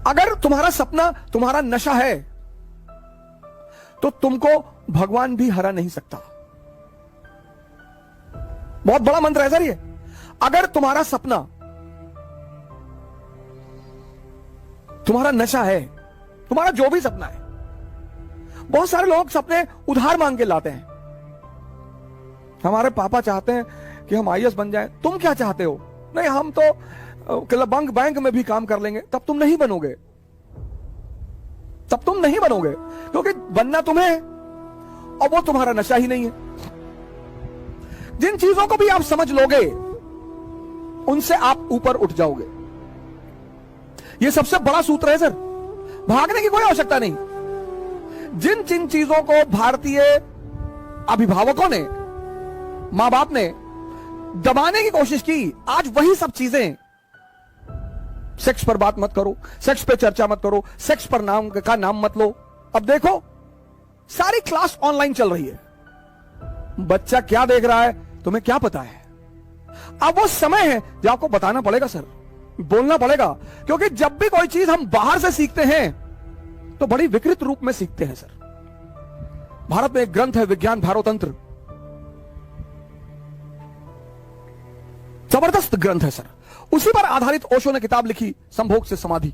अगर तुम्हारा सपना तुम्हारा नशा है तो तुमको भगवान भी हरा नहीं सकता। बहुत बड़ा मंत्र है सर ये। अगर तुम्हारा सपना तुम्हारा नशा है, तुम्हारा जो भी सपना है, बहुत सारे लोग सपने उधार मांग के लाते हैं। हमारे पापा चाहते हैं कि हम आईएएस बन जाएं, तुम क्या चाहते हो? नहीं, हम तो बैंक में भी काम कर लेंगे। तब तुम नहीं बनोगे, तब तुम नहीं बनोगे, क्योंकि बनना तुम्हें है और वो तुम्हारा नशा ही नहीं है। जिन चीजों को भी आप समझ लोगे उनसे आप ऊपर उठ जाओगे। यह सबसे बड़ा सूत्र है सर, भागने की कोई आवश्यकता नहीं। जिन जिन चीजों को भारतीय अभिभावकों ने, मां बाप ने दबाने की कोशिश की, आज वही सब चीजें, सेक्स पर बात मत करो, सेक्स पे चर्चा मत करो, सेक्स पर नाम मत लो। अब देखो सारी क्लास ऑनलाइन चल रही है, बच्चा क्या देख रहा है तुम्हें क्या पता है? अब वो समय है जब आपको बताना पड़ेगा सर, बोलना पड़ेगा, क्योंकि जब भी कोई चीज हम बाहर से सीखते हैं तो बड़ी विकृत रूप में सीखते हैं सर। भारत में एक ग्रंथ है विज्ञान भारोतंत्र, जबरदस्त ग्रंथ है सर। उसी पर आधारित ओशो ने किताब लिखी संभोग से समाधि।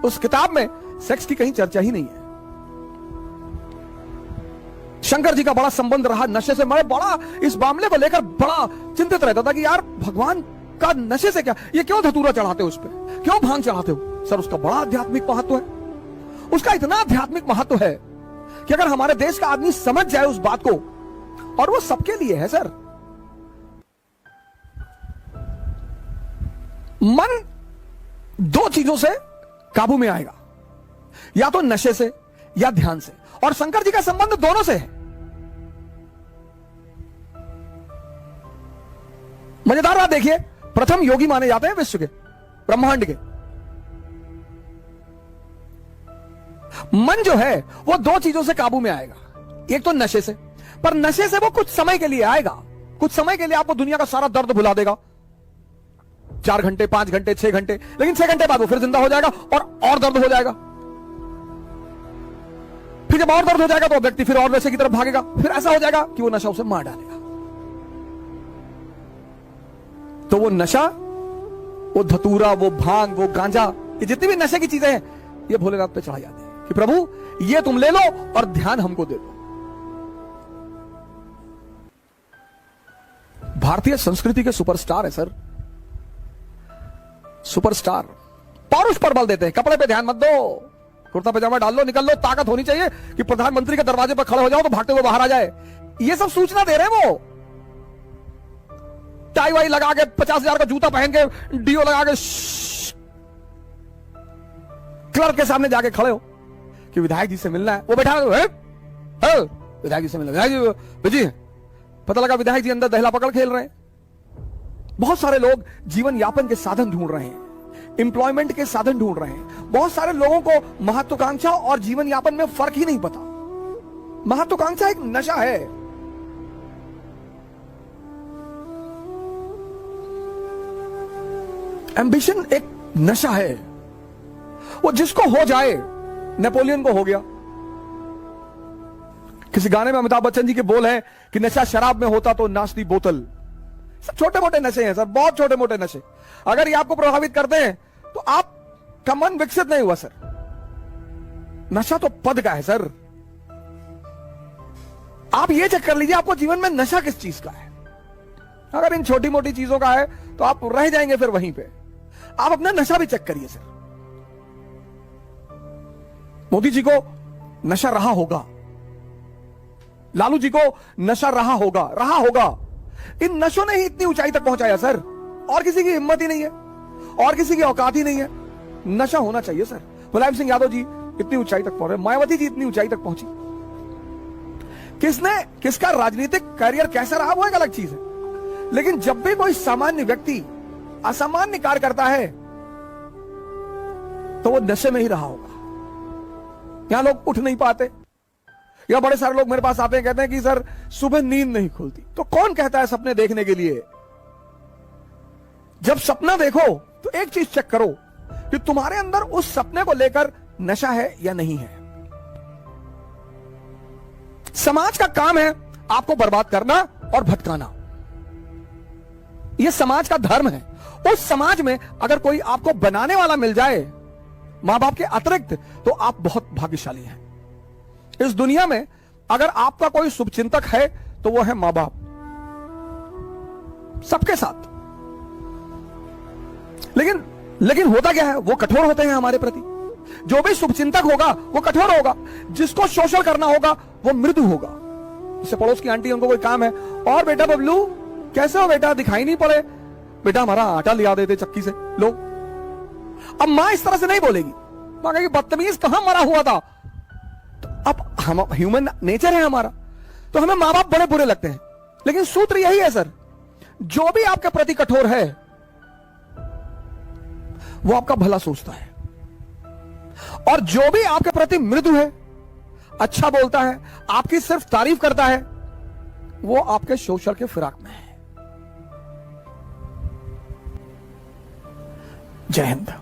उस किताब में सेक्स की कहीं चर्चा ही नहीं है। शंकर जी का बड़ा संबंध रहा नशे से। मैं बड़ा इस मामले को लेकर बड़ा चिंतित रहता था कि यार भगवान का नशे से क्या, ये क्यों धतूरा चढ़ाते हो, उस पर क्यों भांग चढ़ाते हो? सर उसका बड़ा आध्यात्मिक महत्व है। उसका इतना आध्यात्मिक महत्व है कि अगर हमारे देश का आदमी समझ जाए उस बात को, और वो सबके लिए है सर। मन दो चीजों से काबू में आएगा, या तो नशे से या ध्यान से, और शंकर जी का संबंध दोनों से है। मजेदार बात देखिए, प्रथम योगी माने जाते हैं विश्व के, ब्रह्मांड के। मन जो है वो दो चीजों से काबू में आएगा, एक तो नशे से, पर नशे से वो कुछ समय के लिए आएगा, कुछ समय के लिए आपको दुनिया का सारा दर्द भुला देगा, 4 घंटे 5 घंटे 6 घंटे, लेकिन 6 घंटे बाद वो फिर जिंदा हो जाएगा और दर्द हो जाएगा। फिर जब और दर्द हो जाएगा तो व्यक्ति फिर और नशे की तरफ भागेगा, फिर ऐसा हो जाएगा कि वो नशा उसे मार डालेगा। तो वो नशा, वो धतूरा, वो भांग, वो गांजा, ये जितनी भी नशे की चीजें हैं, ये भोलेनाथ पे चढ़ाई जाती है कि प्रभु ये तुम ले लो और ध्यान हमको दे दो। भारतीय संस्कृति के सुपरस्टार है सर, सुपरस्टार। पौरुष पर बल देते हैं, कपड़े पे ध्यान मत दो, कुर्ता पजामा डाल लो, निकल लो। ताकत होनी चाहिए कि प्रधानमंत्री के दरवाजे पर खड़े हो जाओ तो भागते हुए बाहर आ जाए। ये सब सूचना दे रहे हैं वो। टाई वाई लगा के, 50,000 का जूता पहन के, डीओ लगा के क्लर्क के सामने जाके खड़े हो कि विधायक जी से मिलना है। वो बैठा है, विधायक जी से मिलना, विधायक जी, पता लगा विधायक जी अंदर दहला पकड़ खेल रहे हैं। बहुत सारे लोग जीवन यापन के साधन ढूंढ रहे हैं, एम्प्लॉयमेंट के साधन ढूंढ रहे हैं। बहुत सारे लोगों को महत्वाकांक्षा और जीवन यापन में फर्क ही नहीं पता। महत्वाकांक्षा एक नशा है। एम्बिशन एक नशा है, वो जिसको हो जाए। नेपोलियन को हो गया। किसी गाने में अमिताभ बच्चन जी के बोल हैं कि नशा शराब में होता तो नाचती बोतल। सब छोटे मोटे नशे हैं सर, बहुत छोटे मोटे नशे। अगर ये आपको प्रभावित करते हैं तो आपका मन विकसित नहीं हुआ सर। नशा तो पद का है सर। आप ये चेक कर लीजिए आपको जीवन में नशा किस चीज का है। अगर इन छोटी मोटी चीजों का है तो आप रह जाएंगे फिर वहीं पे। आप अपना नशा भी चेक करिए सर। मोदी जी को नशा रहा होगा, लालू जी को नशा रहा होगा। इन नशों ने ही इतनी ऊंचाई तक पहुंचाया सर। और किसी की हिम्मत ही नहीं है, और किसी की औकात ही नहीं है। नशा होना चाहिए सर। मुलायम सिंह यादव जी इतनी ऊंचाई तक पहुंचे, मायावती जी इतनी ऊंचाई तक पहुंची। किसका राजनीतिक करियर कैसा रहा वो एक अलग चीज है, लेकिन जब भी कोई सामान्य व्यक्ति असामान्य कार्य करता है तो वो नशे में ही रहा होगा। यहां लोग उठ नहीं पाते, या बड़े सारे लोग मेरे पास आते हैं, कहते हैं कि सर सुबह नींद नहीं खुलती। तो कौन कहता है सपने देखने के लिए? जब सपना देखो तो एक चीज चेक करो कि तुम्हारे अंदर उस सपने को लेकर नशा है या नहीं है। समाज का काम है आपको बर्बाद करना और भटकाना, यह समाज का धर्म है। उस समाज में अगर कोई आपको बनाने वाला मिल जाए मां बाप के अतिरिक्त, तो आप बहुत भाग्यशाली हैं। इस दुनिया में अगर आपका कोई शुभचिंतक है तो वो है मां बाप, सबके साथ। लेकिन होता क्या है, वो कठोर होते हैं हमारे प्रति। जो भी शुभचिंतक होगा वो कठोर होगा, जिसको शोषण करना होगा वो मृदु होगा। जैसे पड़ोस की आंटी, उनको कोई काम है, और बेटा बबलू कैसे हो बेटा, दिखाई नहीं पड़े, बेटा हमारा आटा लिया देते चक्की से, लो। अब मां इस तरह से नहीं बोलेगी, मां कहेगी बदतमीज कहां मरा हुआ था। तो अब हम ह्यूमन नेचर है हमारा, तो हमें मां बाप बड़े बुरे लगते हैं। लेकिन सूत्र यही है सर, जो भी आपके प्रति कठोर है वो आपका भला सोचता है, और जो भी आपके प्रति मृदु है, अच्छा बोलता है, आपकी सिर्फ तारीफ करता है, वो आपके शोषण के फिराक में है। जय हिंद।